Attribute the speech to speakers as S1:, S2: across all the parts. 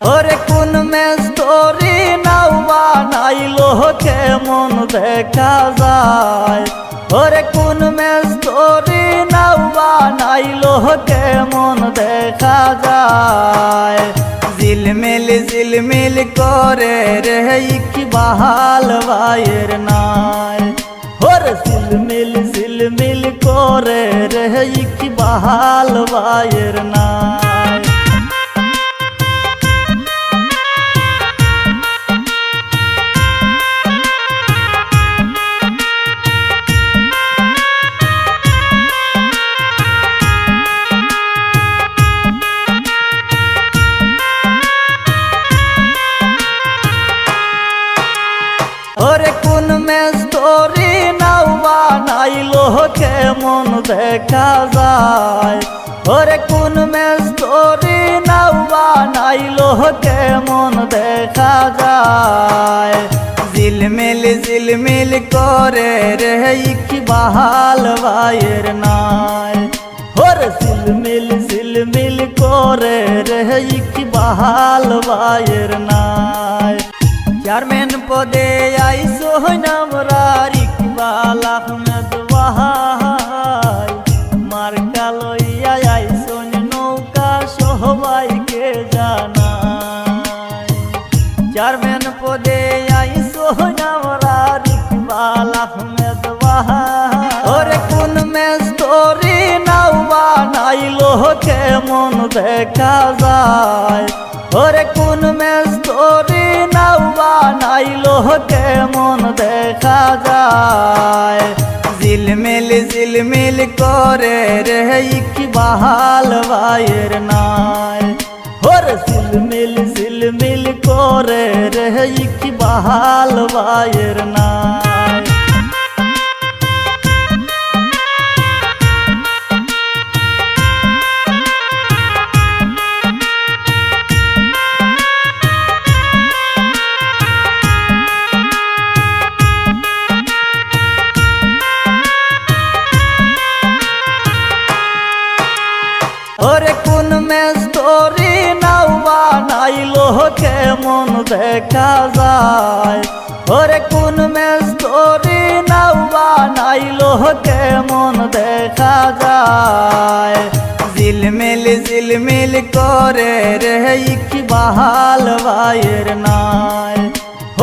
S1: ওরে কোন মেস্তরি নাও বানাইলো কেমন দেখা যায়। ওরে কোন মেস্তরি নাও বানাইলো কেমন দেখা যায়। ঝিলমিল ঝিলমিল করে রে কি বাহাল ভাইয়ের নাই। ওরে ঝিলমিল ঝিলমিল করে রে কি বাহাল ভাইয়ের নাই। ওরে কোন মেস্তরি নাও বানাইলো কেমন দেখা যায়। ওরে কোন মেস্তরি নাও বানাইলো কেমন দেখা যায়। ঝিলমিল ঝিলমিল করে রে কি বাহাল ভাইয়ের নাই। ওরে ঝিলমিল ঝিলমিল করে রে কি বাহাল ভাইয়ের নাই। চেয়ারম্যান পদে আইসো আমরা ইকবাল আহমেদ ভাই। মার্কা লইয়া আইসো নৌকা সবাইকে জানাই। চেয়ারম্যান পদে আইসো আমরা ইকবাল আহমেদ ভাই। ওরে কোন মেস্তরি নাও বানাইলো কেমন দেখা যায়। ওরে কোন মেস্তরি নাও বানাইলো কেমন দেখা যায়। ঝিলমিল ঝিলমিল করে রে কি বাহাল ভাইয়ের নাই। ওরে ঝিলমিল ঝিলমিল করে রে কি বাহাল ভাইয়ের নাই। ওরে কোন মেস্তরি নাও বানাইলো কেমন দেখা যায়। ওরে কোন মেস্তরি নাও বানাইলো কেমন দেখা যায়। ঝিলমিল ঝিলমিল করে রে কি বাহাল ভাইয়ের নাই।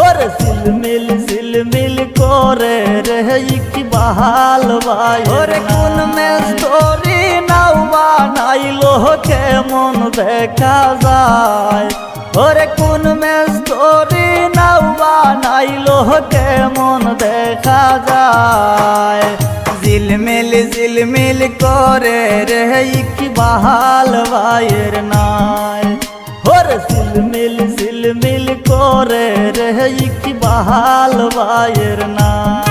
S1: ওরে ঝিলমিল ঝিলমিল করে রে কি বাহাল ভাই। ওরে কোন মেস্তরি নাও বানাইলো কেমন দেখা যায়। ওরে কোন মেস্তরি নাও বানাইলো কেমন দেখা যায়। ঝিলমিল ঝিলমিল করে রে কি বাহাল ভাইয়ের নাই। ওরে ঝিলমিল ঝিলমিল করে রে কি বাহাল ভাইয়ের নাই।